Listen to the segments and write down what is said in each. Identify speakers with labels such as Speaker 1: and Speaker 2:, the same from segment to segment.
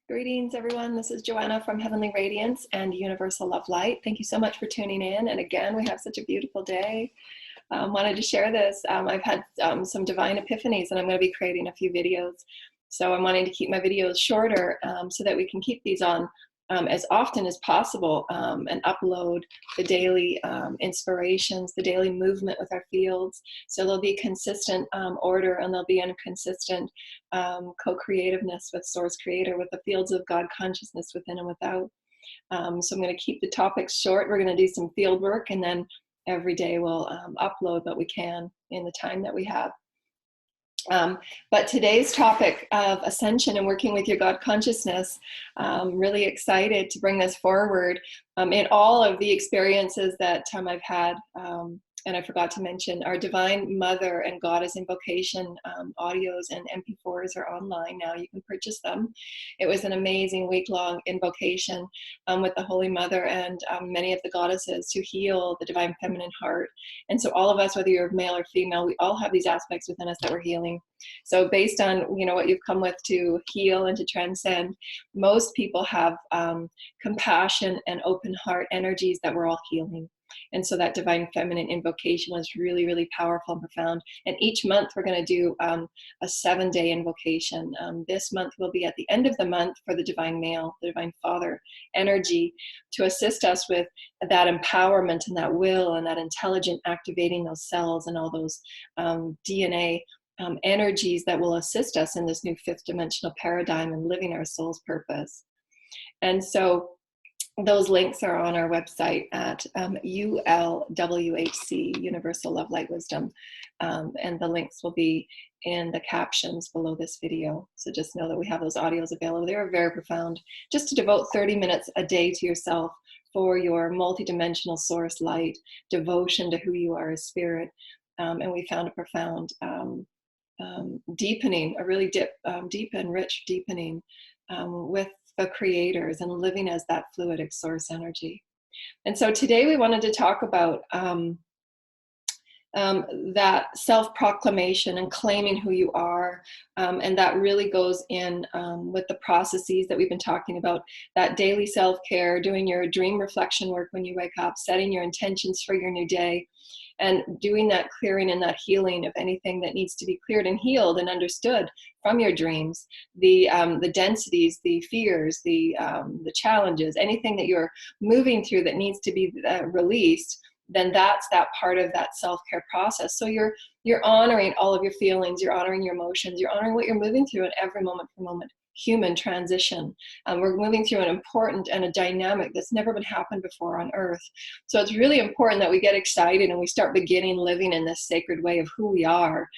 Speaker 1: Greetings, everyone. This is Joanna from Heavenly Radiance and Universal Love Light. Thank you so much for tuning in. And again, we have such a beautiful day. Wanted to share this. I've had some divine epiphanies, and I'm going to be creating a few videos. So I'm wanting to keep my videos shorter so that we can keep these on as often as possible and upload the daily inspirations, the daily movement with our fields. So there'll be consistent order, and there'll be consistent co-creativeness with Source Creator, with the fields of God consciousness within and without. So I'm going to keep the topics short. We're going to do some field work, and then every day we'll upload what we can in the time that we have. But today's topic of ascension and working with your God consciousness, really excited to bring this forward in all of the experiences that I've had. And I forgot to mention our Divine Mother and Goddess Invocation audios and MP4s are online now. You can purchase them. It was an amazing week-long invocation with the Holy Mother and many of the goddesses to heal the Divine Feminine heart. And so all of us, whether you're male or female, we all have these aspects within us that we're healing. So based on what you've come with to heal and to transcend, most people have compassion and open heart energies that we're all healing. And so that Divine Feminine invocation was really, really powerful and profound. And each month we're going to do a 7-day invocation. This month will be at the end of the month for the Divine Male, the Divine Father energy, to assist us with that empowerment and that will and that intelligent activating those cells and all those DNA energies that will assist us in this new 5th dimensional paradigm and living our soul's purpose. And so those links are on our website at ULWHC, Universal Love Light Wisdom. And the links will be in the captions below this video. So just know that we have those audios available. They're very profound. Just to devote 30 minutes a day to yourself for your multidimensional source light, devotion to who you are as spirit. And we found a profound deepening, a really deep and rich deepening with the creators and living as that fluidic source energy. And so today we wanted to talk about that self-proclamation and claiming who you are, and that really goes in with the processes that we've been talking about, that daily self-care, doing your dream reflection work when you wake up, setting your intentions for your new day, and doing that clearing and that healing of anything that needs to be cleared and healed and understood from your dreams, the densities, the fears, the challenges, anything that you're moving through that needs to be released. Then that's that part of that self-care process. So you're honoring all of your feelings, you're honoring your emotions, you're honoring what you're moving through in every moment for moment. Human transition. We're moving through an important and a dynamic that's never been happened before on Earth. So it's really important that we get excited and we start beginning living in this sacred way of who we are,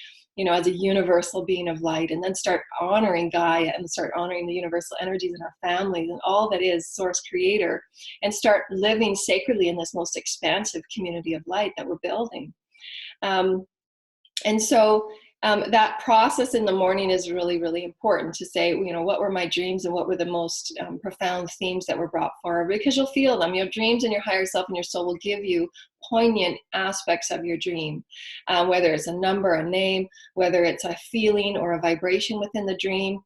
Speaker 1: as a universal being of light, and then start honoring Gaia and start honoring the universal energies in our families and all that is Source Creator, and start living sacredly in this most expansive community of light that we're building. And so that process in the morning is really, really important to say, what were my dreams and what were the most profound themes that were brought forward, because you'll feel them. Your dreams and your higher self and your soul will give you poignant aspects of your dream, whether it's a number, a name, whether it's a feeling or a vibration within the dream,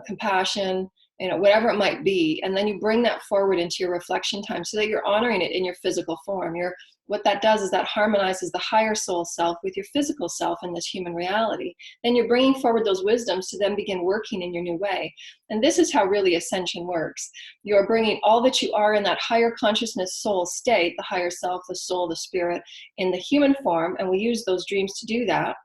Speaker 1: compassion, whatever it might be. And then you bring that forward into your reflection time so that you're honoring it in your physical form. What that does is that harmonizes the higher soul self with your physical self in this human reality. Then you're bringing forward those wisdoms to then begin working in your new way. And this is how really ascension works. You're bringing all that you are in that higher consciousness soul state, the higher self, the soul, the spirit, in the human form. And we use those dreams to do that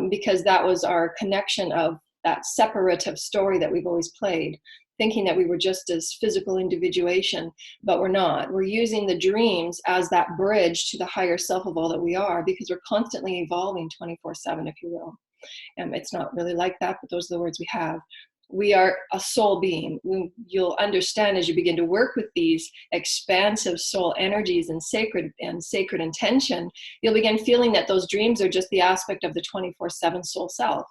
Speaker 1: because that was our connection of that separative story that we've always played, thinking that we were just as physical individuation, but we're not. We're using the dreams as that bridge to the higher self of all that we are, because we're constantly evolving 24/7, if you will. It's not really like that, but those are the words we have. We are a soul being. You'll understand as you begin to work with these expansive soul energies and sacred intention, you'll begin feeling that those dreams are just the aspect of the 24/7 soul self.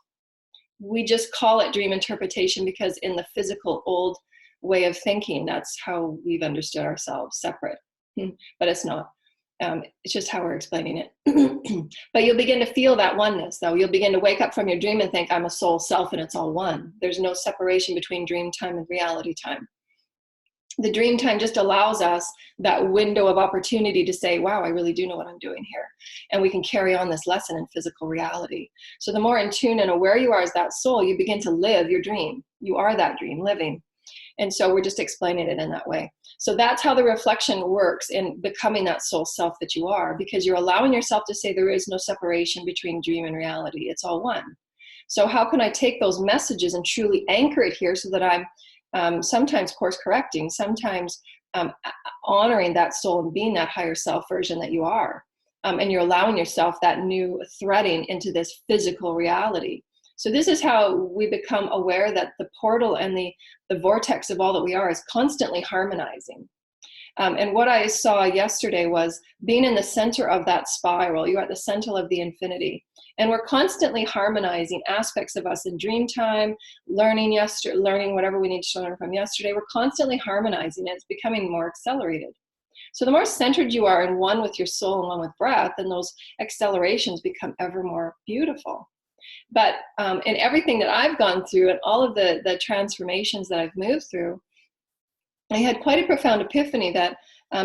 Speaker 1: We just call it dream interpretation because in the physical old way of thinking, that's how we've understood ourselves, separate. But it's not. It's just how we're explaining it. But you'll begin to feel that oneness, though. You'll begin to wake up from your dream and think, I'm a soul self and it's all one. There's no separation between dream time and reality time. The dream time just allows us that window of opportunity to say, wow, I really do know what I'm doing here. And we can carry on this lesson in physical reality. So the more in tune and aware you are as that soul, you begin to live your dream. You are that dream living. And so we're just explaining it in that way. So that's how the reflection works in becoming that soul self that you are, because you're allowing yourself to say there is no separation between dream and reality. It's all one. So how can I take those messages and truly anchor it here so that I'm sometimes course correcting, sometimes honoring that soul and being that higher self version that you are. And you're allowing yourself that new threading into this physical reality. So this is how we become aware that the portal and the vortex of all that we are is constantly harmonizing. And what I saw yesterday was being in the center of that spiral. You're at the center of the infinity. And we're constantly harmonizing aspects of us in dream time, learning whatever we need to learn from yesterday. We're constantly harmonizing it. It's becoming more accelerated. So the more centered you are in one with your soul and one with breath, then those accelerations become ever more beautiful. But in everything that I've gone through and all of the transformations that I've moved through, I had quite a profound epiphany that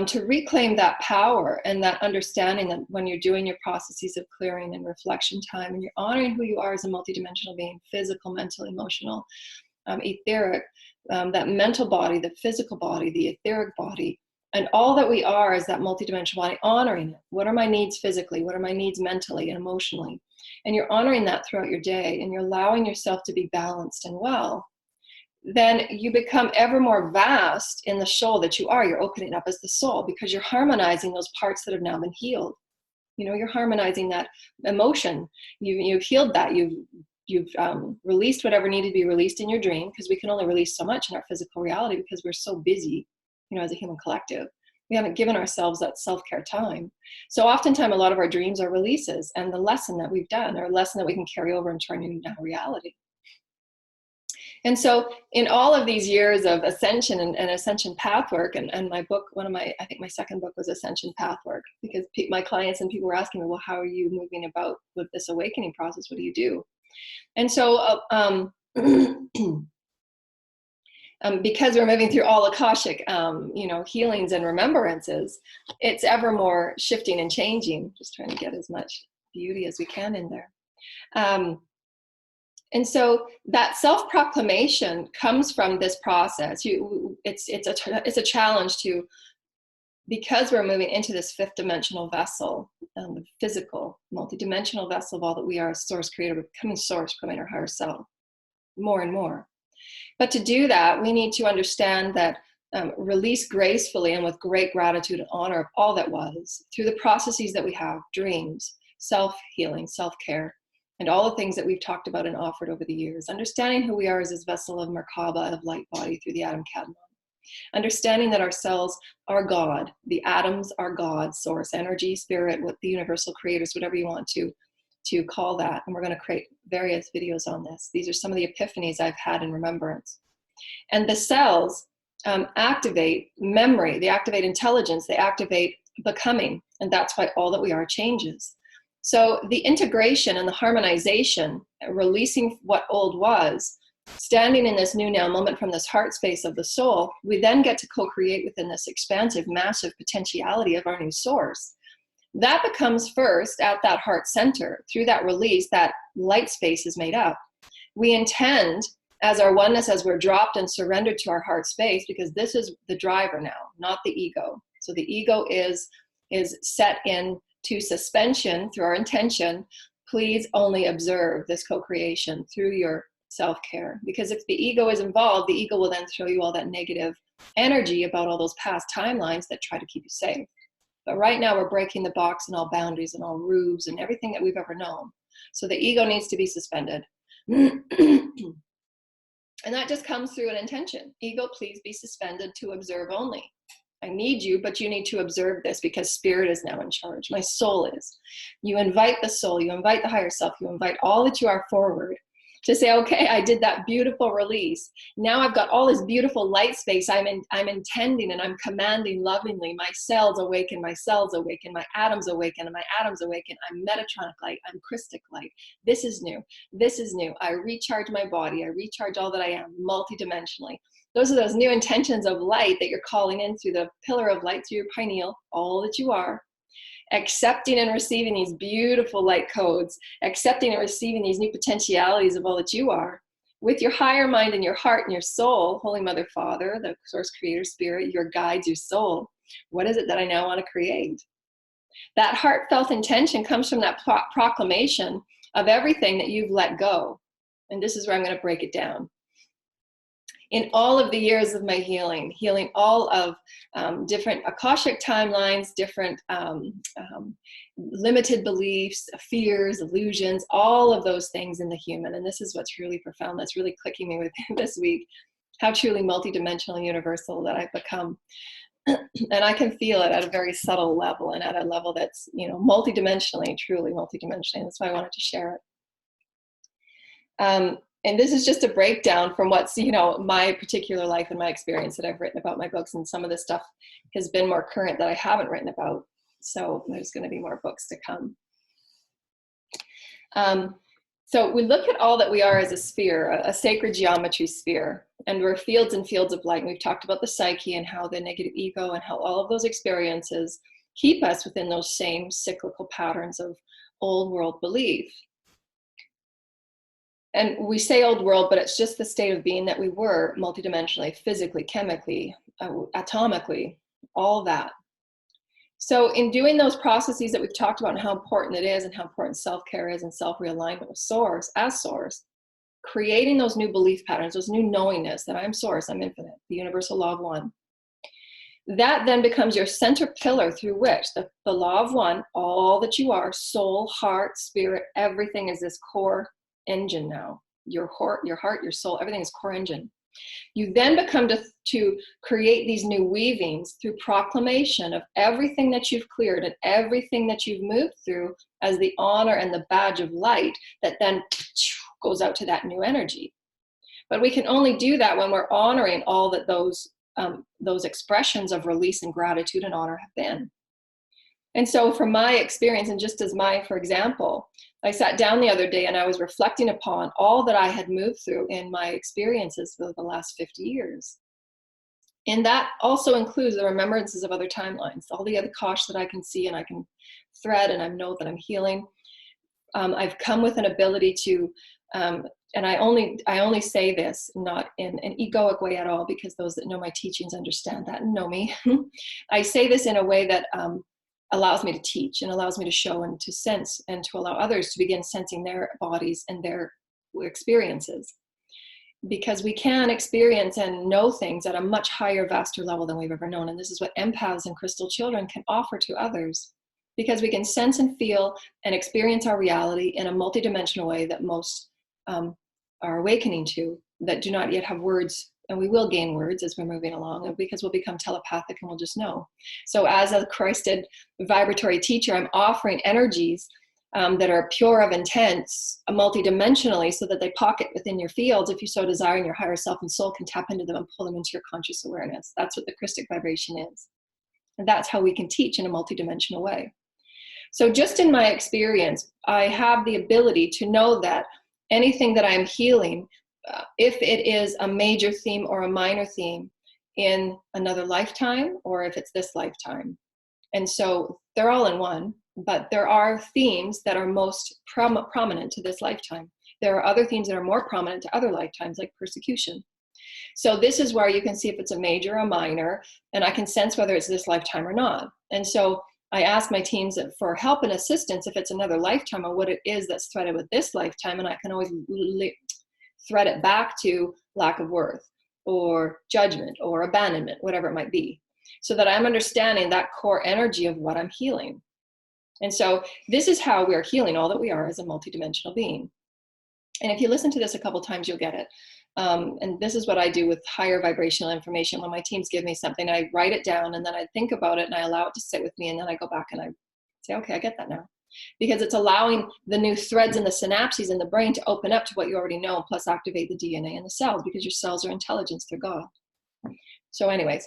Speaker 1: to reclaim that power and that understanding that when you're doing your processes of clearing and reflection time and you're honoring who you are as a multidimensional being, physical, mental, emotional, etheric, that mental body, the physical body, the etheric body, and all that we are as that multidimensional body, honoring it. What are my needs physically? What are my needs mentally and emotionally? And you're honoring that throughout your day and you're allowing yourself to be balanced and well. Then you become ever more vast in the soul that you are. You're opening up as the soul because you're harmonizing those parts that have now been healed. You know, you're harmonizing that emotion. You've healed that. You've released whatever needed to be released in your dream, because we can only release so much in our physical reality because we're so busy, you know, as a human collective. We haven't given ourselves that self-care time. So oftentimes a lot of our dreams are releases and the lesson that we've done, or a lesson that we can carry over into our new now reality. And so in all of these years of ascension and ascension pathwork, and my book, I think my second book was Ascension Pathwork, because my clients and people were asking me, well, how are you moving about with this awakening process? What do you do? And so because we're moving through all Akashic, healings and remembrances, it's ever more shifting and changing, just trying to get as much beauty as we can in there. And so that self-proclamation comes from this process. It's a challenge to, because we're moving into this fifth dimensional vessel, the physical, multidimensional vessel of all that we are as source creator, becoming source, becoming our higher self, more and more. But to do that, we need to understand that release gracefully and with great gratitude and honor of all that was through the processes that we have, dreams, self-healing, self-care, and all the things that we've talked about and offered over the years. Understanding who we are as this vessel of Merkaba, of light body through the atom Kadmon. Understanding that our cells are God, the atoms are God, source, energy, spirit, what the universal creators, whatever you want to call that. And we're going to create various videos on this. These are some of the epiphanies I've had in remembrance. And the cells activate memory, they activate intelligence, they activate becoming. And that's why all that we are changes. So the integration and the harmonization, releasing what old was, standing in this new now moment from this heart space of the soul, we then get to co-create within this expansive, massive potentiality of our new source. That becomes first at that heart center. Through that release, that light space is made up. We intend, as our oneness, as we're dropped and surrendered to our heart space, because this is the driver now, not the ego. So the ego is set in to suspension through our intention. Please only observe this co-creation through your self-care, because if the ego is involved, the ego will then throw you all that negative energy about all those past timelines that try to keep you safe. But right now we're breaking the box and all boundaries and all roofs and everything that we've ever known. So the ego needs to be suspended. And that just comes through an intention. Ego, please be suspended to observe only. I need you, but you need to observe this because spirit is now in charge. My soul is. You invite the soul, you invite the higher self, you invite all that you are forward. to say, okay, I did that beautiful release. Now I've got all this beautiful light space. I'm intending and I'm commanding lovingly. My cells awaken, my cells awaken, my atoms awaken, and my atoms awaken. I'm Metatronic light, I'm Christic light. This is new. This is new. I recharge my body. I recharge all that I am multidimensionally. Those are those new intentions of light that you're calling in through the pillar of light, through your pineal, all that you are. Accepting and receiving these beautiful light codes, accepting and receiving these new potentialities of all that you are, with your higher mind and your heart and your soul, Holy Mother, Father, the Source, Creator, Spirit, your guides, your soul. What is it that I now want to create? That heartfelt intention comes from that proclamation of everything that you've let go. And this is where I'm going to break it down. In all of the years of my healing all of different Akashic timelines, different limited beliefs, fears, illusions, all of those things in the human. And this is what's really profound, that's really clicking me with this week, how truly multidimensional, universal that I've become. And I can feel it at a very subtle level, and at a level that's, multidimensionally, truly multidimensionally. That's why I wanted to share it. And this is just a breakdown from what's, my particular life and my experience that I've written about in my books. And some of this stuff has been more current that I haven't written about. So there's going to be more books to come. So we look at all that we are as a sphere, a sacred geometry sphere, and we're fields and fields of light. And we've talked about the psyche and how the negative ego and how all of those experiences keep us within those same cyclical patterns of old world belief. And we say old world, but it's just the state of being that we were multidimensionally, physically, chemically, atomically, all that. So in doing those processes that we've talked about and how important it is and how important self-care is and self-realignment with Source, as Source, creating those new belief patterns, those new knowingness that I'm Source, I'm infinite, the universal law of one. That then becomes your center pillar through which the law of one, all that you are, soul, heart, spirit, everything is this core engine now. Your heart, your soul, everything is core engine. You then become to create these new weavings through proclamation of everything that you've cleared and everything that you've moved through as the honor and the badge of light that then goes out to that new energy. But we can only do that when we're honoring all that those expressions of release and gratitude and honor have been. And so from my experience, and just as for example, I sat down the other day and I was reflecting upon all that I had moved through in my experiences for the last 50 years. And that also includes the remembrances of other timelines, all the other kosh that I can see and I can thread, and I know that I'm healing. I've come with an ability to, and I only say this not in an egoic way at all, because those that know my teachings understand that and know me. I say this in a way that allows me to teach and allows me to show and to sense and to allow others to begin sensing their bodies and their experiences. Because we can experience and know things at a much higher, vaster level than we've ever known. And this is what empaths and crystal children can offer to others. Because we can sense and feel and experience our reality in a multidimensional way that most are awakening to, that do not yet have words. And we will gain words as we're moving along, because we'll become telepathic and we'll just know. So as a Christed vibratory teacher, I'm offering energies that are pure of intent, multidimensionally, so that they pocket within your fields if you so desire, and your higher self and soul can tap into them and pull them into your conscious awareness. That's what the Christic vibration is. And that's how we can teach in a multidimensional way. So just in my experience, I have the ability to know that anything that I'm healing, if it is a major theme or a minor theme in another lifetime, or if it's this lifetime. And so they're all in one, but there are themes that are most prominent to this lifetime. There are other themes that are more prominent to other lifetimes, like persecution. So this is where you can see if it's a major or a minor, and I can sense whether it's this lifetime or not. And so I ask my teams for help and assistance if it's another lifetime, or what it is that's threaded with this lifetime, and I can always thread it back to lack of worth or judgment or abandonment, whatever it might be, so that I'm understanding that core energy of what I'm healing. And so this is how we're healing all that we are as a multidimensional being. And if you listen to this a couple times, you'll get it. And this is what I do with higher vibrational information. When my teams give me something, I write it down, and then I think about it and I allow it to sit with me, and then I go back and I say, okay, I get that now. because it's allowing the new threads in the synapses in the brain to open up to what you already know, plus activate the DNA in the cells, because your cells are intelligence through God. So anyways,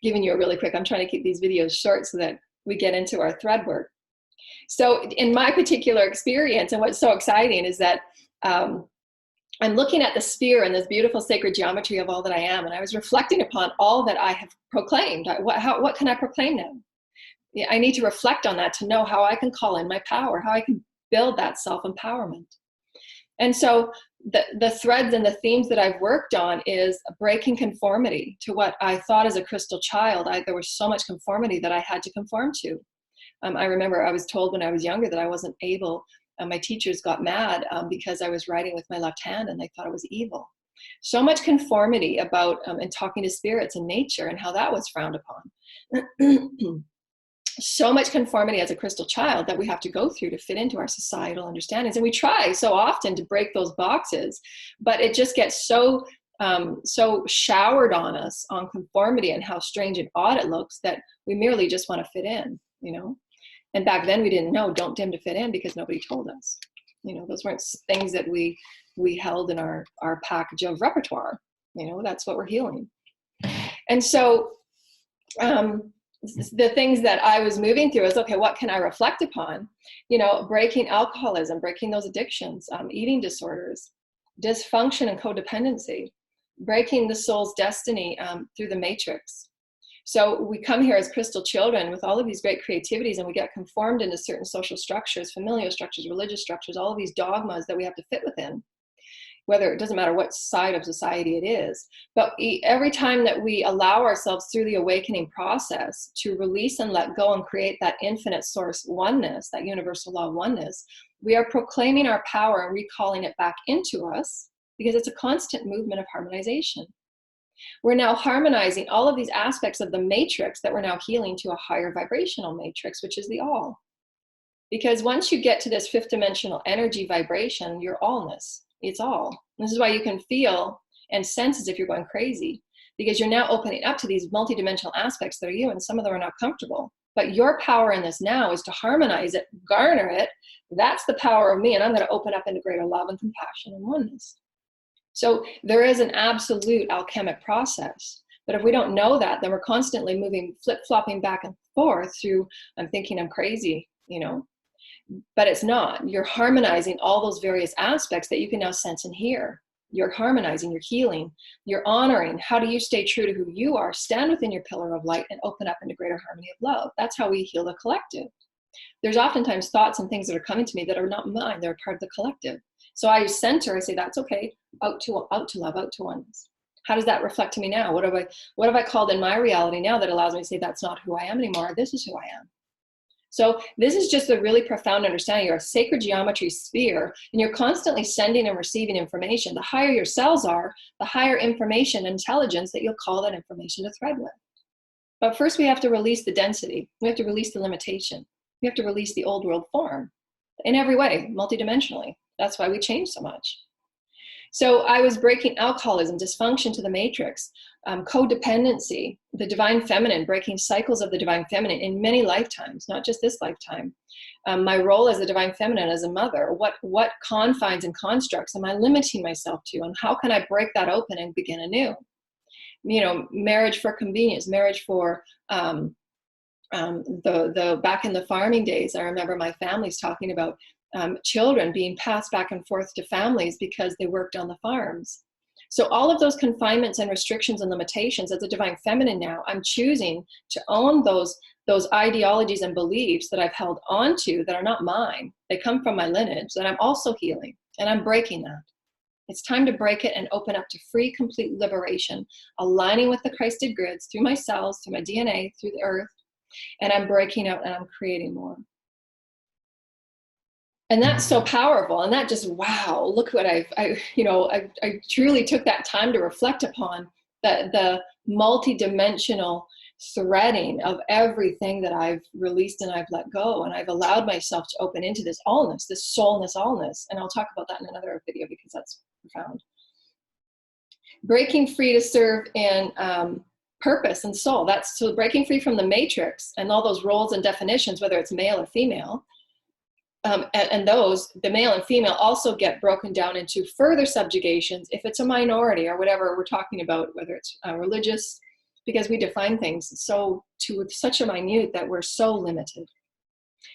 Speaker 1: giving you a really quick, I'm trying to keep these videos short so that we get into our thread work. So in my particular experience, and what's so exciting is that I'm looking at the sphere and this beautiful sacred geometry of all that I am, and I was reflecting upon all that I have proclaimed. What can I proclaim now? Yeah, I need to reflect on that to know how I can call in my power, how I can build that self-empowerment. And so the threads and the themes that I've worked on is breaking conformity to what I thought as a crystal child. There was so much conformity that I had to conform to. I remember I was told when I was younger that I wasn't able, my teachers got mad because I was writing with my left hand and they thought it was evil. So much conformity about and talking to spirits and nature and how that was frowned upon. So much conformity as a crystal child that we have to go through to fit into our societal understandings. And we try so often to break those boxes, but it just gets so showered on us on conformity and how strange and odd it looks that we merely just want to fit in, you know. And back then we didn't know, don't dim to fit in, because nobody told us. You know, those weren't things that we held in our package of repertoire. You know, that's what we're healing. And so the things that I was moving through is, okay, what can I reflect upon? You know, breaking alcoholism, breaking those addictions, eating disorders, dysfunction and codependency, breaking the soul's destiny through the matrix. So we come here as crystal children with all of these great creativities, and we get conformed into certain social structures, familial structures, religious structures, all of these dogmas that we have to fit within. Whether it doesn't matter what side of society it is. But every time that we allow ourselves through the awakening process to release and let go and create that infinite source oneness, that universal law of oneness, we are proclaiming our power and recalling it back into us, because it's a constant movement of harmonization. We're now harmonizing all of these aspects of the matrix that we're now healing to a higher vibrational matrix, which is the all. Because once you get to this fifth dimensional energy vibration, you're allness. It's all. This is why you can feel and sense as if you're going crazy, because you're now opening up to these multidimensional aspects that are you, and some of them are not comfortable. But your power in this now is to harmonize it, garner it. That's the power of me, and I'm going to open up into greater love and compassion and oneness. So there is an absolute alchemic process. But if we don't know that, then we're constantly moving, flip-flopping back and forth through, I'm thinking I'm crazy, you know. But it's not. You're harmonizing all those various aspects that you can now sense and hear. You're harmonizing, you're healing, you're honoring. How do you stay true to who you are? Stand within your pillar of light and open up into greater harmony of love. That's how we heal the collective. There's oftentimes thoughts and things that are coming to me that are not mine. They're part of the collective. So I center, I say, that's okay. Out to love, out to oneness. How does that reflect to me now? What have I called in my reality now that allows me to say, that's not who I am anymore. This is who I am. So this is just a really profound understanding. You're a sacred geometry sphere, and you're constantly sending and receiving information. The higher your cells are, the higher information intelligence that you'll call that information to thread with. But first we have to release the density. We have to release the limitation. We have to release the old world form in every way, multidimensionally. That's why we change so much. So I was breaking alcoholism, dysfunction to the matrix, codependency, the divine feminine, breaking cycles of the divine feminine in many lifetimes, not just this lifetime. My role as the divine feminine, as a mother, what confines and constructs am I limiting myself to, and how can I break that open and begin anew? You know, marriage for convenience, marriage for the back in the farming days. I remember my families talking about children being passed back and forth to families because they worked on the farms. So all of those confinements and restrictions and limitations as a divine feminine now, I'm choosing to own those ideologies and beliefs that I've held onto that are not mine. They come from my lineage that I'm also healing, and I'm breaking that. It's time to break it and open up to free, complete liberation, aligning with the Christed grids through my cells, through my DNA, through the earth, and I'm breaking out and I'm creating more. And that's so powerful. And that just, wow, look what I truly took that time to reflect upon the multi-dimensional threading of everything that I've released and I've let go. And I've allowed myself to open into this allness, this soulness, allness. And I'll talk about that in another video because that's profound. Breaking free to serve in purpose and soul. That's so breaking free from the matrix and all those roles and definitions, whether it's male or female. and those, the male and female, also get broken down into further subjugations if it's a minority or whatever we're talking about, whether it's religious, because we define things so to such a minute that we're so limited.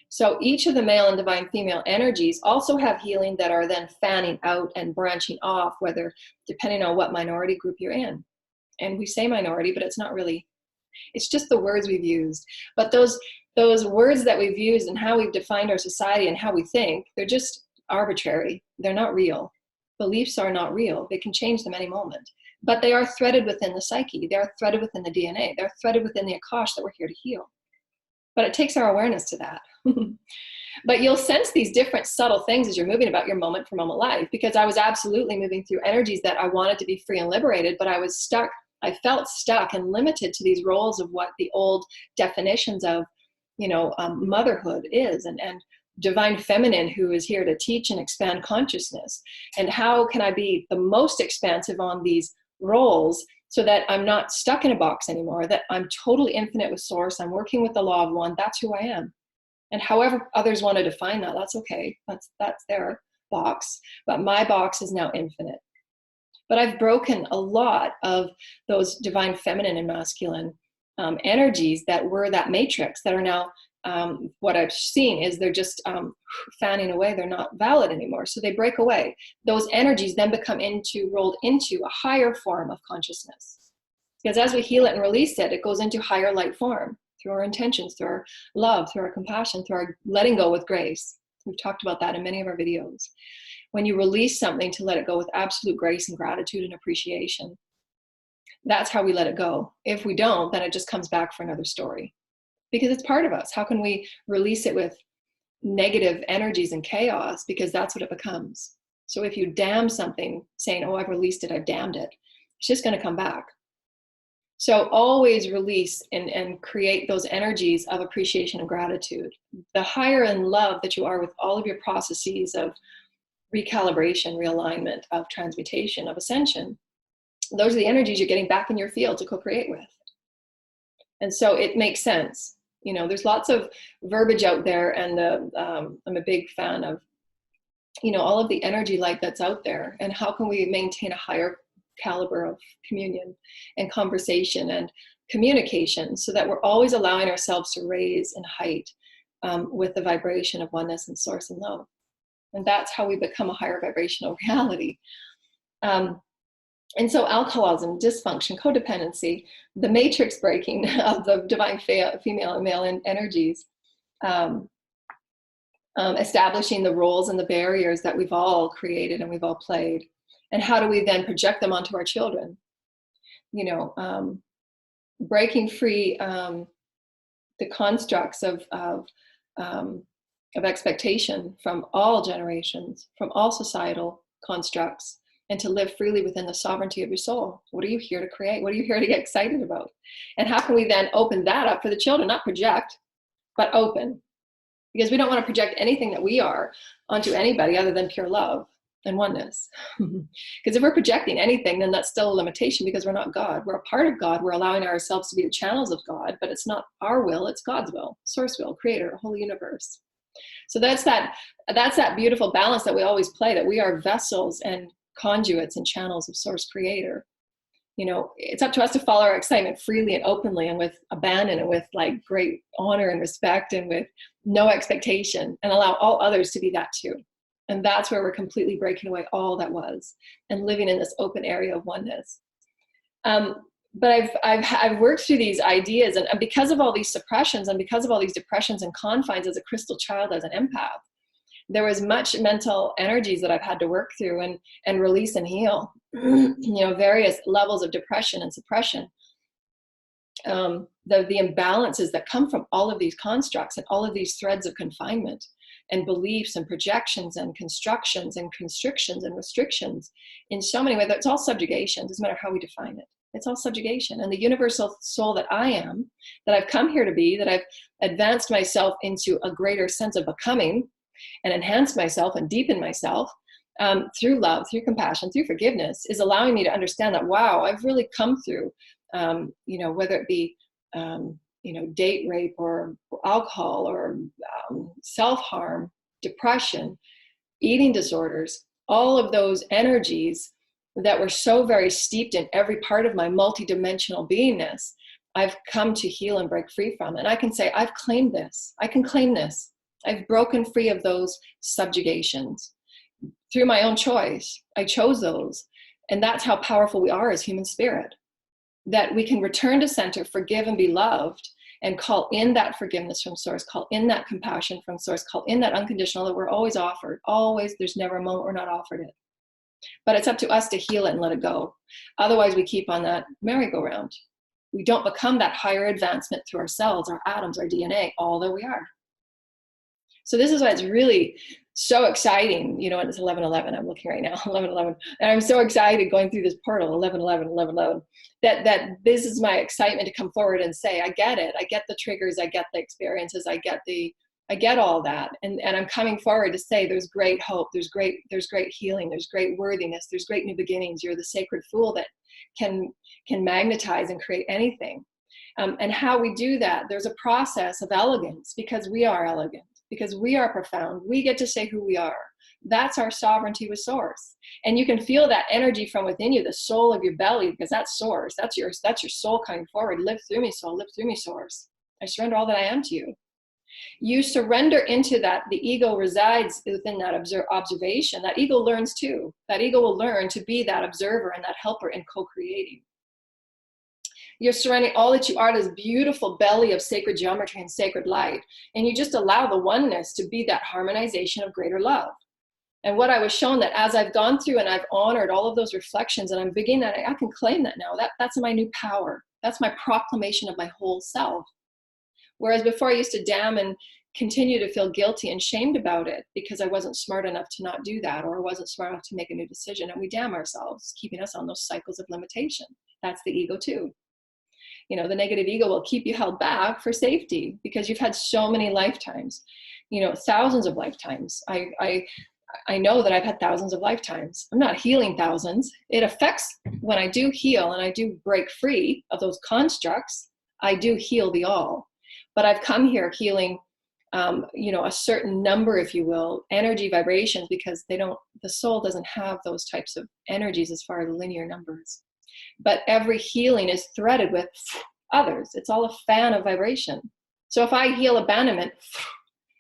Speaker 1: So each of the male and divine female energies also have healing that are then fanning out and branching off, whether depending on what minority group you're in. And we say minority, but it's not really, it's just the words we've used. But those words that we've used and how we've defined our society and how we think, they're just arbitrary. They're not real. Beliefs are not real. They can change them any moment. But they are threaded within the psyche. They are threaded within the DNA. They're threaded within the Akash that we're here to heal. But it takes our awareness to that. But you'll sense these different subtle things as you're moving about your moment for moment life, because I was absolutely moving through energies that I wanted to be free and liberated, but I was stuck. I felt stuck and limited to these roles of what the old definitions of, motherhood is, and divine feminine, who is here to teach and expand consciousness. And how can I be the most expansive on these roles so that I'm not stuck in a box anymore, that I'm totally infinite with source, I'm working with the law of one, that's who I am. And however others want to define that, that's okay. That's their box. But my box is now infinite. But I've broken a lot of those divine feminine and masculine energies that were that matrix that are now, what I've seen is they're just fanning away. They're not valid anymore. So they break away. Those energies then become rolled into a higher form of consciousness. Because as we heal it and release it, it goes into higher light form through our intentions, through our love, through our compassion, through our letting go with grace. We've talked about that in many of our videos. When you release something, to let it go with absolute grace and gratitude and appreciation. That's how we let it go. If we don't, then it just comes back for another story. Because it's part of us. How can we release it with negative energies and chaos? Because that's what it becomes. So if you damn something, saying, oh, I've released it, I've damned it, it's just going to come back. So always release and create those energies of appreciation and gratitude. The higher in love that you are with all of your processes of recalibration, realignment, of transmutation, of ascension, those are the energies you're getting back in your field to co-create with. And so it makes sense. There's lots of verbiage out there, and I'm a big fan of, all of the energy light that's out there, and how can we maintain a higher caliber of communion and conversation and communication so that we're always allowing ourselves to raise in height with the vibration of oneness and source and love. And that's how we become a higher vibrational reality. And so alcoholism, dysfunction, codependency, the matrix breaking of the divine female and male energies, establishing the roles and the barriers that we've all created and we've all played. And how do we then project them onto our children? Breaking free the constructs of expectation from all generations, from all societal constructs, and to live freely within the sovereignty of your soul. What are you here to create? What are you here to get excited about? And how can we then open that up for the children? Not project, but open. Because we don't want to project anything that we are onto anybody other than pure love and oneness. Because if we're projecting anything, then that's still a limitation, because we're not God. We're a part of God. We're allowing ourselves to be the channels of God, but it's not our will, it's God's will, source will, creator, whole universe. So that's that beautiful balance that we always play, that we are vessels and conduits and channels of source creator. It's up to us to follow our excitement freely and openly and with abandon and with like great honor and respect and with no expectation, and allow all others to be that too. And that's where we're completely breaking away all that was and living in this open area of oneness. But I've worked through these ideas, and because of all these suppressions and because of all these depressions and confines as a crystal child, as an empath, there was much mental energies that I've had to work through and release and heal. Various levels of depression and suppression. The imbalances that come from all of these constructs and all of these threads of confinement and beliefs and projections and constructions and constrictions and restrictions in so many ways. It's all subjugation. It doesn't matter how we define it. It's all subjugation. And the universal soul that I am, that I've come here to be, that I've advanced myself into a greater sense of becoming and enhanced myself and deepened myself through love, through compassion, through forgiveness, is allowing me to understand that, wow, I've really come through, whether it be, date rape or alcohol or self-harm, depression, eating disorders, all of those energies that were so very steeped in every part of my multidimensional beingness, I've come to heal and break free from. And I can say, I've claimed this. I can claim this. I've broken free of those subjugations through my own choice. I chose those. And that's how powerful we are as human spirit, that we can return to center, forgive and be loved, and call in that forgiveness from source, call in that compassion from source, call in that unconditional that we're always offered. Always, there's never a moment we're not offered it. But it's up to us to heal it and let it go. Otherwise, we keep on that merry-go-round. We don't become that higher advancement through our cells, our atoms, our DNA, all that we are. So this is why it's really so exciting. You know, it's 11:11. I'm looking right now, 11:11, and I'm so excited going through this portal, 11:11, 11:11. That this is my excitement to come forward and say, I get it. I get the triggers. I get the experiences. I get all that, and I'm coming forward to say, there's great hope. There's great healing. There's great worthiness. There's great new beginnings. You're the sacred fool that can magnetize and create anything. And how we do that, there's a process of elegance, because we are elegant. Because we are profound. We get to say who we are. That's our sovereignty with source. And you can feel that energy from within you, the soul of your belly, because that's source. That's your soul coming forward. Live through me, soul. Live through me, source. I surrender all that I am to you. You surrender into that. The ego resides within that observation. That ego learns too. That ego will learn to be that observer and that helper in co-creating. You're surrendering all that you are to this beautiful belly of sacred geometry and sacred light. And you just allow the oneness to be that harmonization of greater love. And what I was shown, that as I've gone through and I've honored all of those reflections, and I'm beginning that, I can claim that now. That's my new power. That's my proclamation of my whole self. Whereas before I used to damn and continue to feel guilty and shamed about it because I wasn't smart enough to not do that, or I wasn't smart enough to make a new decision. And we damn ourselves, keeping us on those cycles of limitation. That's the ego too. You know, the negative ego will keep you held back for safety because you've had so many lifetimes, you know, thousands of lifetimes. I know that I've had thousands of lifetimes. I'm not healing thousands. It affects when I do heal and I do break free of those constructs, I do heal the all. But I've come here healing, you know, a certain number, if you will, energy vibrations, because the soul doesn't have those types of energies as far as linear numbers. But every healing is threaded with others. It's all a fan of vibration. So if I heal abandonment,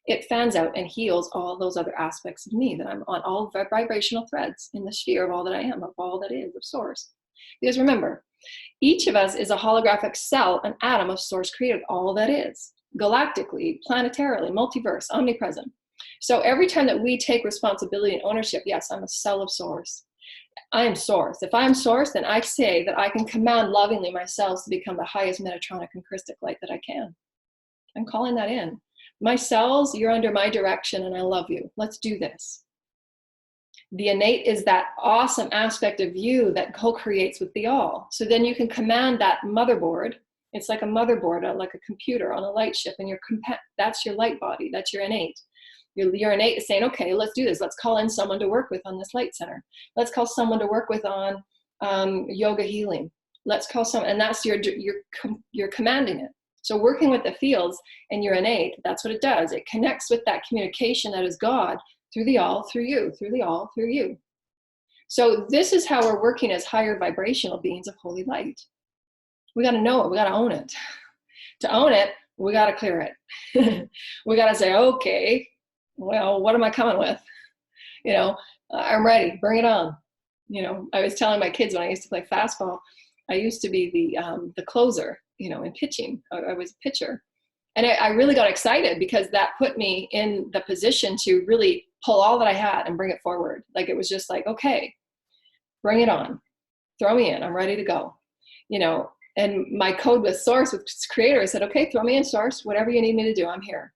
Speaker 1: it fans out and heals all those other aspects of me, that I'm on all vibrational threads in the sphere of all that I am, of all that is, of source. Because remember, each of us is a holographic cell, an atom of source created, all that is, galactically, planetarily, multiverse, omnipresent. So every time that we take responsibility and ownership, yes, I'm a cell of source. I am source. If I'm source, then I say that I can command lovingly myself to become the highest metatronic and Christic light that I can. I'm calling that in. My cells, you're under my direction and I love you. Let's do this. The innate is that awesome aspect of you that co-creates with the all. So then you can command that motherboard. It's like a motherboard, like a computer on a light ship, and that's your light body. That's your innate. Your innate is saying, okay, let's do this. Let's call in someone to work with on this light center. Let's call someone to work with on yoga healing. Let's call someone, and that's you're commanding it. So working with the fields and your innate, that's what it does. It connects with that communication that is God through the all, through you, through the all, through you. So this is how we're working as higher vibrational beings of holy light. We got to know it. We got to own it. To own it, we got to clear it. We got to say, okay, well, what am I coming with? You know, I'm ready. Bring it on. You know, I was telling my kids when I used to play fastball, I used to be the closer, you know, in pitching. I was a pitcher. And I really got excited because that put me in the position to really pull all that I had and bring it forward. Like, it was just like, okay, bring it on. Throw me in. I'm ready to go. You know, and my code with source, with creator, I said, okay, throw me in, source. Whatever you need me to do, I'm here.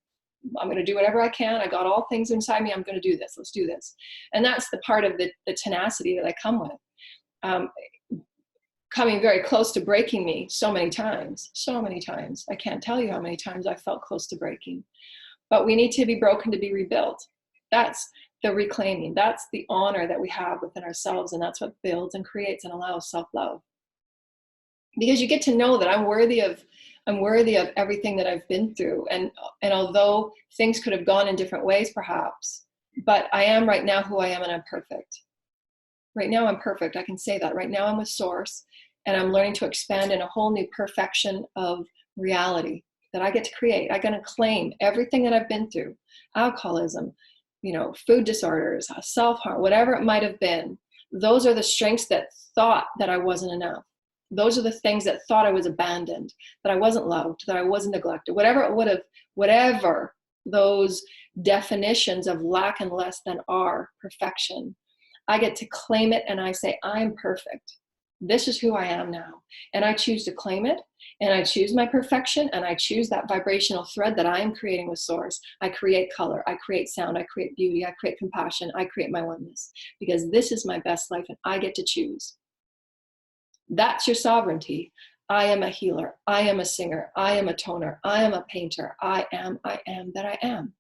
Speaker 1: I'm going to do whatever I can. I got all things inside me. I'm going to do this. Let's do this. And that's the part of the tenacity that I come with. Coming very close to breaking me so many times. I can't tell you how many times I felt close to breaking. But we need to be broken to be rebuilt. That's the reclaiming. That's the honor that we have within ourselves. And that's what builds and creates and allows self-love. Because you get to know that I'm worthy of I'm worthy of everything that I've been through. And although things could have gone in different ways, perhaps, but I am right now who I am, and I'm perfect. Right now I'm perfect. I can say that. Right now I'm with Source, and I'm learning to expand in a whole new perfection of reality that I get to create. I get to claim everything that I've been through, alcoholism, food disorders, self-harm, whatever it might have been. Those are the strengths that thought that I wasn't enough. Those are the things that thought I was abandoned, that I wasn't loved, that I wasn't neglected, whatever those definitions of lack and less than are perfection. I get to claim it, and I say, I'm perfect. This is who I am now. And I choose to claim it, and I choose my perfection, and I choose that vibrational thread that I am creating with Source. I create color, I create sound, I create beauty, I create compassion, I create my oneness, because this is my best life, and I get to choose. That's your sovereignty. I am a healer. I am a singer. I am a toner. I am a painter. I am that I am.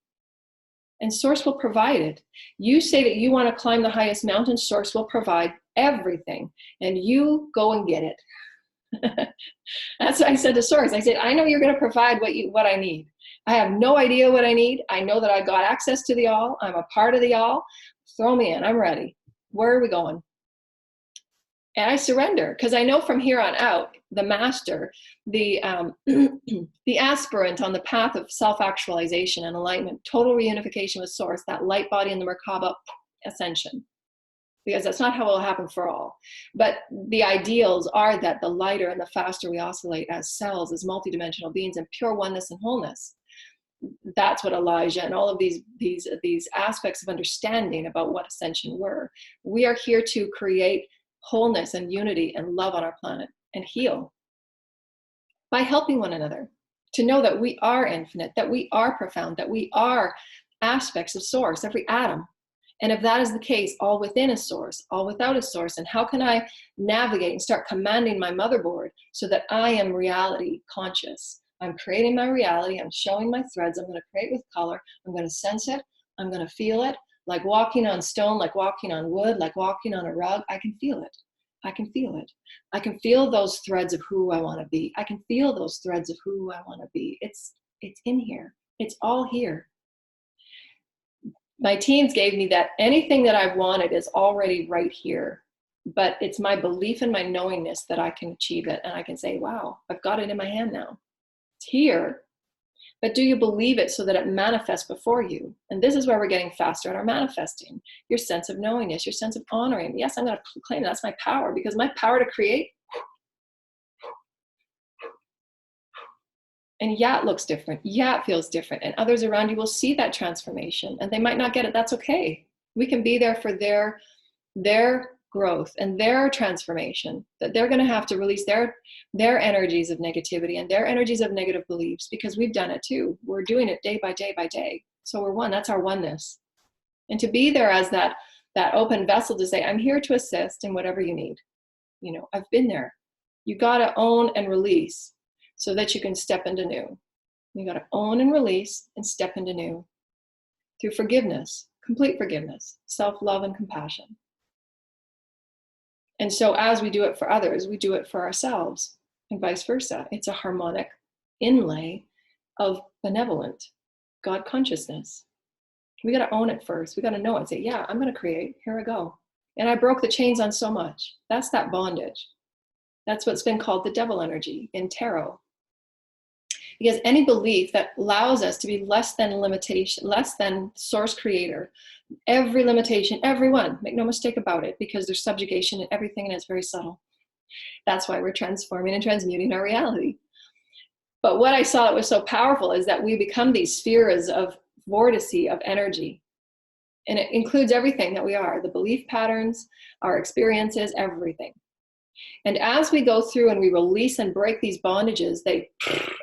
Speaker 1: And Source will provide it. You say that you want to climb the highest mountain, Source will provide everything. And you go and get it. That's what I said to Source. I said, I know you're going to provide what I need. I have no idea what I need. I know that I got access to the all. I'm a part of the all. Throw me in. I'm ready. Where are we going? And I surrender, because I know from here on out, the master, the aspirant on the path of self-actualization and enlightenment, total reunification with Source, that light body in the Merkaba, ascension. Because that's not how it will happen for all. But the ideals are that the lighter and the faster we oscillate as cells, as multidimensional beings in pure oneness and wholeness. That's what Elijah and all of these aspects of understanding about what ascension were. We are here to create wholeness and unity and love on our planet, and heal by helping one another to know that we are infinite, that we are profound, that we are aspects of Source, every atom. And if that is the case, all within a Source, all without a Source, and how can I navigate and start commanding my motherboard so that I am reality conscious? I'm creating my reality. I'm showing my threads. I'm going to create with color. I'm going to sense it. I'm going to feel it. Like walking on stone, like walking on wood, like walking on a rug. I can feel it. I can feel it. I can feel those threads of who I want to be. I can feel those threads of who I want to be. It's in here. It's all here. My teens gave me that anything that I've wanted is already right here. But it's my belief and my knowingness that I can achieve it. And I can say, wow, I've got it in my hand now. It's here. But do you believe it so that it manifests before you? And this is where we're getting faster at our manifesting. Your sense of knowingness, your sense of honoring. Yes, I'm going to claim that's my power, because my power to create. And yeah, it looks different. Yeah, it feels different. And others around you will see that transformation, and they might not get it. That's okay. We can be there for their growth and their transformation, that they're going to have to release their energies of negativity and their energies of negative beliefs, because we've done it too. We're doing it day by day by day. So we're one. That's our oneness. And to be there as that open vessel to say, I'm here to assist in whatever you need. I've been there. You got to own and release so that you can step into new. You got to own and release and step into new through forgiveness, complete forgiveness, self-love and compassion. And so as we do it for others, we do it for ourselves, and vice versa. It's a harmonic inlay of benevolent God consciousness. We got to own it first. We got to know it. Say, yeah, I'm going to create. Here I go. And I broke the chains on so much. That's that bondage. That's what's been called the devil energy in tarot. Because any belief that allows us to be less than limitation, less than Source creator, every limitation, everyone, make no mistake about it, because there's subjugation in everything, and it's very subtle. That's why we're transforming and transmuting our reality. But what I saw that was so powerful is that we become these spheres of vortice of energy. And it includes everything that we are, the belief patterns, our experiences, everything. And as we go through and we release and break these bondages, they,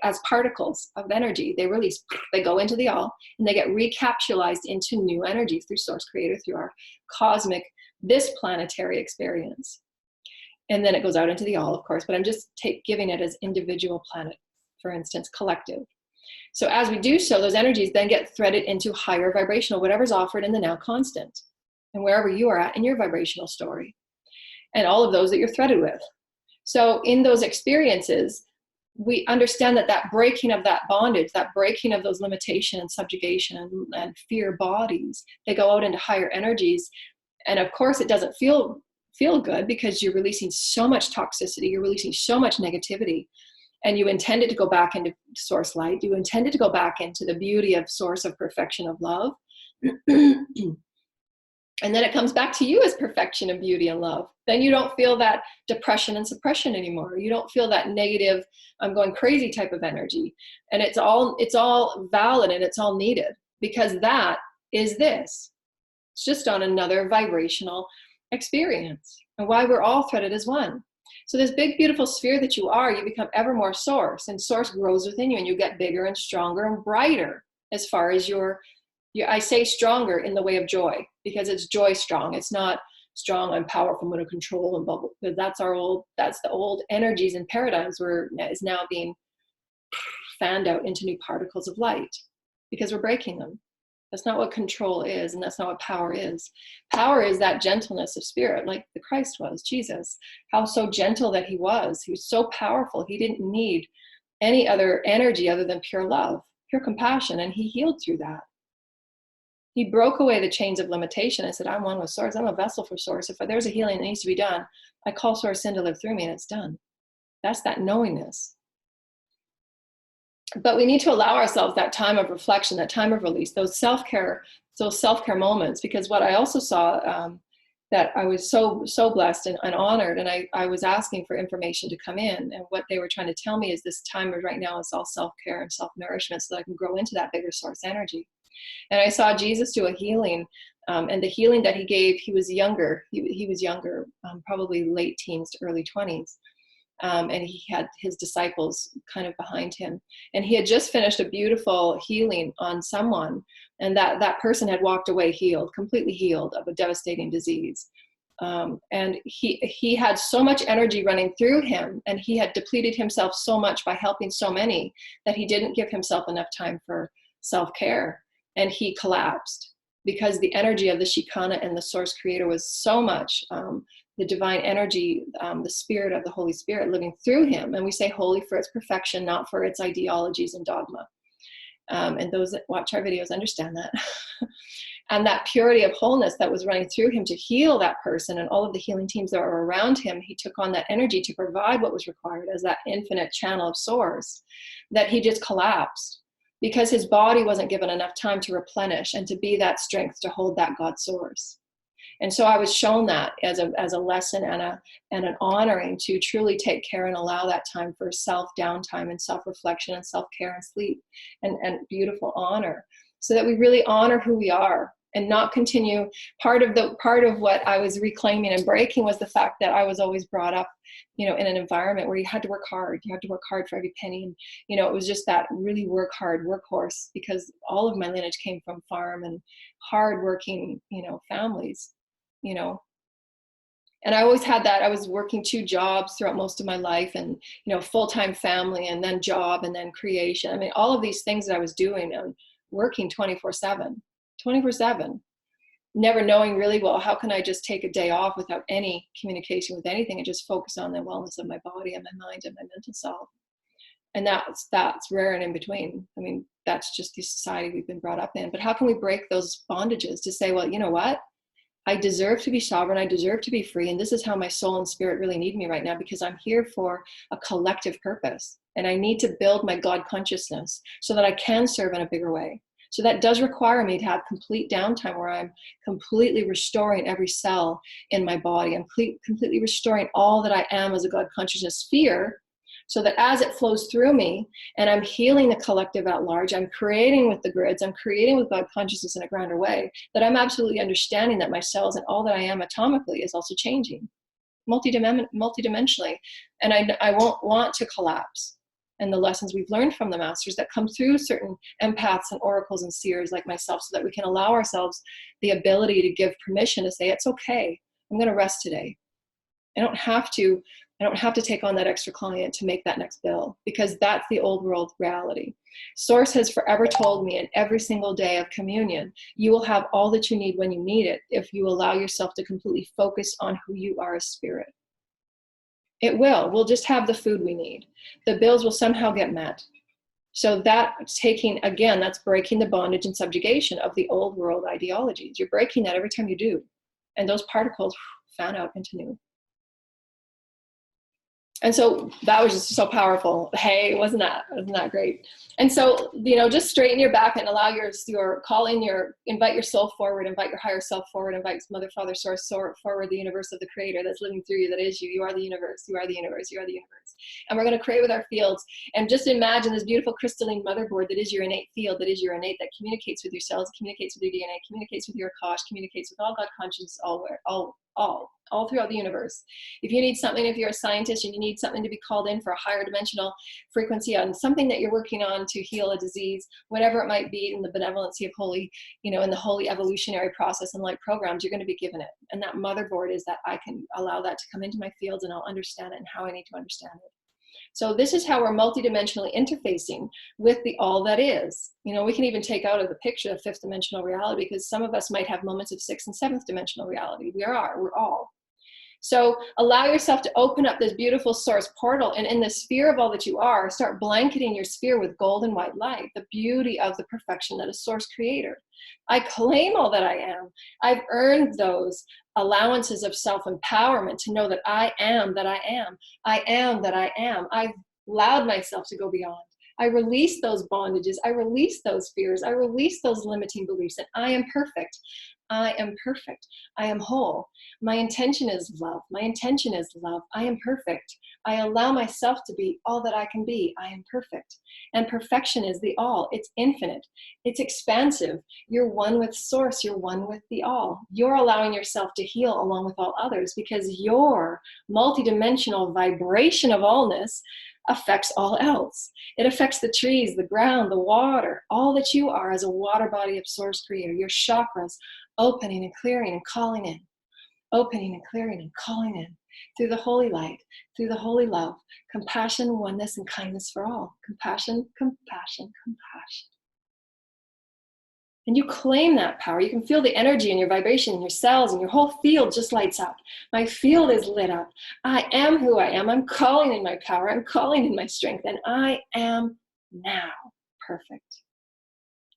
Speaker 1: as particles of energy, they release, they go into the all, and they get recapitalized into new energy through Source Creator, through our cosmic, this planetary experience. And then it goes out into the all, of course, but I'm just giving it as individual planet, for instance, collective. So as we do so, those energies then get threaded into higher vibrational, whatever's offered in the now constant, and wherever you are at in your vibrational story, and all of those that you're threaded with. So in those experiences, we understand that that breaking of that bondage, that breaking of those limitation and subjugation and fear bodies, they go out into higher energies. And of course it doesn't feel good, because you're releasing so much toxicity, you're releasing so much negativity, and you intended to go back into source light, you intended to go back into the beauty of source of perfection of love. And then it comes back to you as perfection and beauty and love. Then you don't feel that depression and suppression anymore. You don't feel that negative, I'm going crazy type of energy. And it's all valid and it's all needed, because that is this. It's just on another vibrational experience, and why we're all threaded as one. So this big, beautiful sphere that you are, you become ever more source, and source grows within you, and you get bigger and stronger and brighter as far as I say stronger in the way of joy, because it's joy strong. It's not strong, I'm powerful, I'm going to control and bubble, because that's the old energies and paradigms is now being fanned out into new particles of light, because we're breaking them. That's not what control is, and that's not what power is. Power is that gentleness of spirit, like the Christ was, Jesus. How so gentle that he was. He was so powerful. He didn't need any other energy other than pure love, pure compassion, and he healed through that. He broke away the chains of limitation and said, I'm one with source. I'm a vessel for source. If there's a healing that needs to be done, I call source in to live through me, and it's done. That's that knowingness. But we need to allow ourselves that time of reflection, that time of release, those self-care moments, because what I also saw, that I was so blessed and honored, and I was asking for information to come in, and what they were trying to tell me is this time right now is all self-care and self-nourishment, so that I can grow into that bigger source energy. And I saw Jesus do a healing, and the healing that he gave, he was younger. He was younger, probably late teens to early 20s. And he had his disciples kind of behind him. And he had just finished a beautiful healing on someone. And that person had walked away healed, completely healed of a devastating disease. And he had so much energy running through him, and he had depleted himself so much by helping so many, that he didn't give himself enough time for self-care. And he collapsed, because the energy of the Shekinah and the source creator was so much, the divine energy, the spirit of the Holy Spirit living through him. And we say holy for its perfection, not for its ideologies and dogma. And those that watch our videos understand that. And that purity of wholeness that was running through him to heal that person, and all of the healing teams that were around him, he took on that energy to provide what was required as that infinite channel of source, that he just collapsed, because his body wasn't given enough time to replenish and to be that strength to hold that God source. And so I was shown that as a lesson and an honoring to truly take care and allow that time for self downtime and self-reflection and self-care and sleep and beautiful honor, so that we really honor who we are and not continue. Part of what I was reclaiming and breaking was the fact that I was always brought up, in an environment where you had to work hard. You had to work hard for every penny. And, it was just that really work hard workhorse, because all of my lineage came from farm and hardworking, families, and I always had that. I was working 2 jobs throughout most of my life, and, full-time family, and then job, and then creation. I mean, all of these things that I was doing, and working 24/7, never knowing really, well, how can I just take a day off without any communication with anything and just focus on the wellness of my body and my mind and my mental self? And that's rare and in between. I mean, that's just the society we've been brought up in. But how can we break those bondages to say, well, you know what? I deserve to be sovereign. I deserve to be free. And this is how my soul and spirit really need me right now, because I'm here for a collective purpose. And I need to build my God consciousness so that I can serve in a bigger way. So that does require me to have complete downtime, where I'm completely restoring every cell in my body. I'm completely restoring all that I am as a God consciousness sphere, so that as it flows through me and I'm healing the collective at large, I'm creating with the grids, I'm creating with God consciousness in a grander way, that I'm absolutely understanding that my cells and all that I am atomically is also changing multidimensionally. And I won't want to collapse. And the lessons we've learned from the masters that come through certain empaths and oracles and seers like myself, so that we can allow ourselves the ability to give permission to say, it's okay, I'm going to rest today. I don't have to take on that extra client to make that next bill, because that's the old world reality. Source has forever told me in every single day of communion, you will have all that you need when you need it, if you allow yourself to completely focus on who you are as spirit. It will. We'll just have the food we need. The bills will somehow get met. So that's taking, again, that's breaking the bondage and subjugation of the old world ideologies. You're breaking that every time you do. And those particles fan out into new. And so that was just so powerful. Hey, wasn't that great? And so, you know, just straighten your back and allow your invite your soul forward, invite your higher self forward, invite Mother, Father, Source forward, the universe of the creator that's living through you, that is you. You are the universe, you are the universe, you are the universe. And we're going to create with our fields. And just imagine this beautiful crystalline motherboard that is your innate field, that is your innate, that communicates with your cells, communicates with your DNA, communicates with your Akash, communicates with all God conscious, all throughout the universe. If you need something, if you're a scientist and you need something to be called in for a higher dimensional frequency on something that you're working on to heal a disease, whatever it might be, in the benevolency of holy, you know, in the holy evolutionary process and light programs, you're going to be given it. And that motherboard is that I can allow that to come into my fields and I'll understand it and how I need to understand it. So this is how we're multidimensionally interfacing with the all that is. You know, we can even take out of the picture of fifth dimensional reality, because some of us might have moments of sixth and seventh dimensional reality. We're all. So allow yourself to open up this beautiful source portal, and in the sphere of all that you are, start blanketing your sphere with gold and white light, the beauty of the perfection that is source creator. I claim all that I am. I've earned those allowances of self-empowerment to know that I am that I am. I am that I am. I've allowed myself to go beyond. I release those bondages. I release those fears. I release those limiting beliefs, and I am perfect. I am perfect. I am whole. My intention is love. My intention is love. I am perfect. I allow myself to be all that I can be. I am perfect. And perfection is the all. It's infinite. It's expansive. You're one with source. You're one with the all. You're allowing yourself to heal along with all others, because your multidimensional vibration of allness affects all else. It affects the trees, the ground, the water, all that you are as a water body of source creator. Your chakras opening and clearing and calling in, opening and clearing and calling in through the holy light, through the holy love, compassion, oneness, and kindness for all. Compassion, compassion, compassion. And you claim that power. You can feel the energy in your vibration in your cells, and your whole field just lights up. My field is lit up. I am who I am. I'm calling in my power. I'm calling in my strength. And I am now perfect.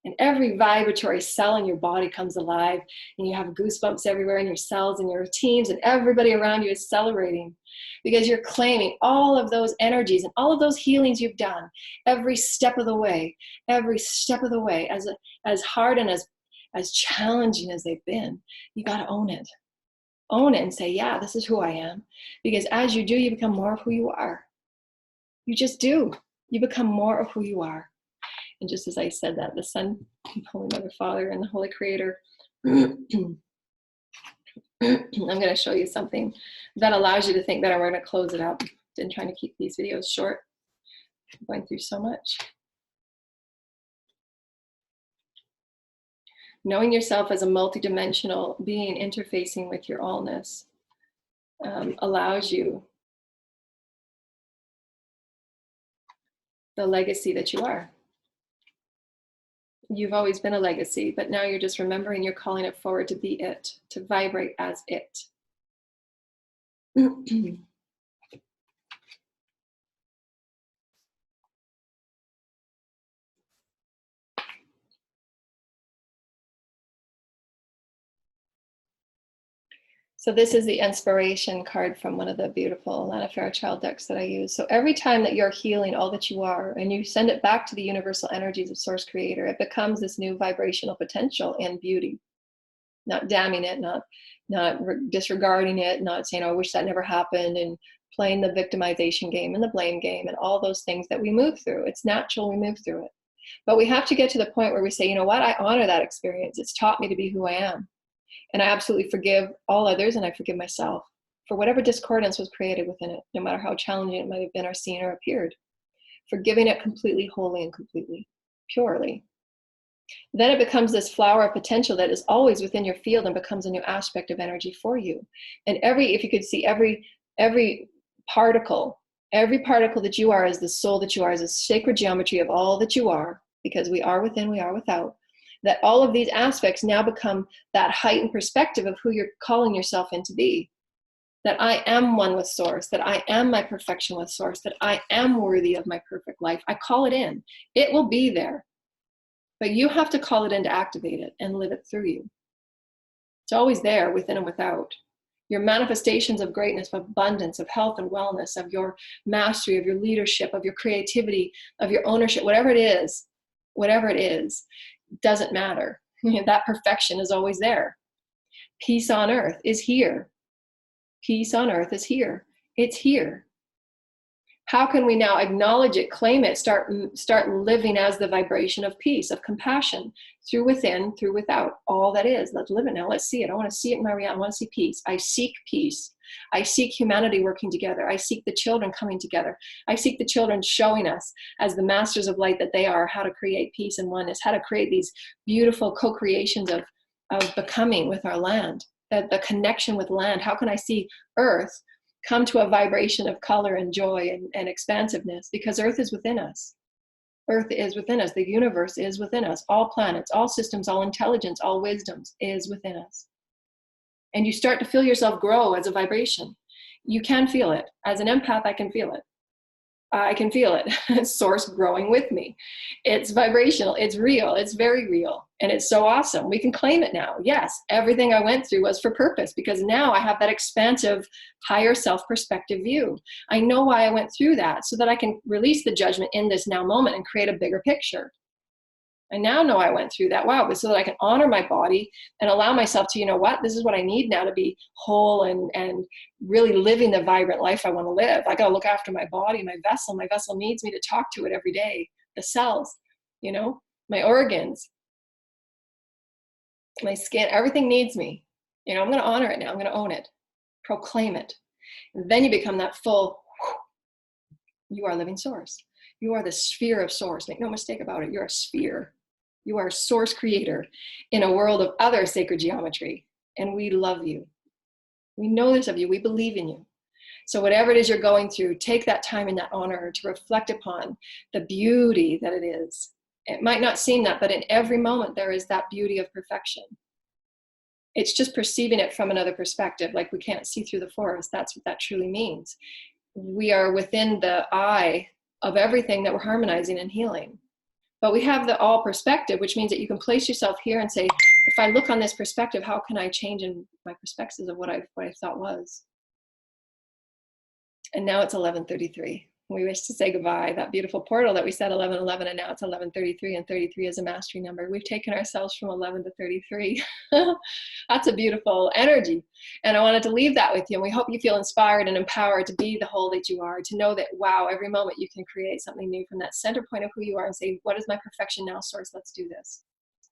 Speaker 1: And every vibratory cell in your body comes alive, and you have goosebumps everywhere in your cells and your teams, and everybody around you is celebrating, because you're claiming all of those energies and all of those healings you've done every step of the way, as hard and as challenging as they've been. You got to own it and say, yeah, this is who I am. Because as you do, you become more of who you are. You just do. You become more of who you are. And just as I said that, the Son, Holy Mother, Father, and the Holy Creator, I'm going to show you something that allows you to think better. We're going to close it up. Been trying to keep these videos short. I'm going through so much. Knowing yourself as a multidimensional being interfacing with your allness allows you the legacy that you are. You've always been a legacy, but now you're just remembering, you're calling it forward to be it, to vibrate as it. So this is the inspiration card from one of the beautiful Lana Fairchild decks that I use. So every time that you're healing all that you are, and you send it back to the universal energies of Source Creator, it becomes this new vibrational potential and beauty. Not damning it, not disregarding it, not saying, oh, I wish that never happened, and playing the victimization game and the blame game and all those things that we move through. It's natural, we move through it. But we have to get to the point where we say, you know what, I honor that experience. It's taught me to be who I am. And I absolutely forgive all others, and I forgive myself for whatever discordance was created within it, no matter how challenging it might have been or seen or appeared. Forgiving it completely, wholly, and completely, purely. Then it becomes this flower of potential that is always within your field and becomes a new aspect of energy for you. And if you could see every particle that you are as the soul that you are, as a sacred geometry of all that you are, because we are within, we are without, that all of these aspects now become that heightened perspective of who you're calling yourself in to be. that I am one with source, that I am my perfection with source, that I am worthy of my perfect life. I call it in. It will be there. But you have to call it in to activate it and live it through you. It's always there, within and without. Your manifestations of greatness, of abundance, of health and wellness, of your mastery, of your leadership, of your creativity, of your ownership, whatever it is, doesn't matter. That perfection is always there. Peace on earth is here. Peace on earth is here. It's here. How can we now acknowledge it, claim it, start living as the vibration of peace, of compassion, through within, through without, all that is. Let's live it now. Let's see it. I want to see it in my reality. I want to see peace. I seek peace. I seek humanity working together. I seek the children coming together. I seek the children showing us, as the masters of light that they are, how to create peace and oneness, how to create these beautiful co-creations of becoming with our land, the connection with land. How can I see earth come to a vibration of color and joy and expansiveness? Because earth is within us. Earth is within us. The universe is within us. All planets, all systems, all intelligence, all wisdoms is within us. And you start to feel yourself grow as a vibration. You can feel it. As an empath, I can feel it. I can feel it. Source growing with me. It's vibrational. It's real. It's very real. And it's so awesome. We can claim it now. Yes, everything I went through was for purpose, because now I have that expansive, higher self perspective view. I know why I went through that, so that I can release the judgment in this now moment and create a bigger picture. I now know I went through that. Wow, but so that I can honor my body and allow myself to, you know what, this is what I need now to be whole and really living the vibrant life I want to live. I got to look after my body, my vessel. My vessel needs me to talk to it every day. The cells, you know, my organs, my skin, everything needs me. You know, I'm going to honor it now. I'm going to own it, proclaim it. And then you become that full, you are living source. You are the sphere of source. Make no mistake about it. You're a sphere. You are a source creator in a world of other sacred geometry. And we love you. We know this of you. We believe in you. So whatever it is you're going through, take that time and that honor to reflect upon the beauty that it is. It might not seem that, but in every moment there is that beauty of perfection. It's just perceiving it from another perspective. Like we can't see through the forest. That's what that truly means. We are within the eye of everything that we're harmonizing and healing. But we have the all perspective, which means that you can place yourself here and say, if I look on this perspective, how can I change in my perspectives of what I thought was? And now it's 11:33. We wish to say goodbye. That beautiful portal that we said 11:11, and now it's 11:33, and 33 is a mastery number. We've taken ourselves from 11 to 33. That's a beautiful energy. And I wanted to leave that with you. And we hope you feel inspired and empowered to be the whole that you are, to know that, wow, every moment you can create something new from that center point of who you are and say, what is my perfection now, source? Let's do this.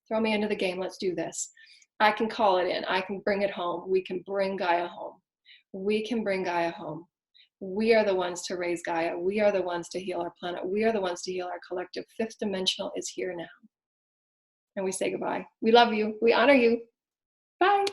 Speaker 1: Throw me into the game. Let's do this. I can call it in. I can bring it home. We can bring Gaia home. We can bring Gaia home. We are the ones to raise Gaia. We are the ones to heal our planet. We are the ones to heal our collective. Fifth dimensional is here now. And we say goodbye. We love you. We honor you. Bye.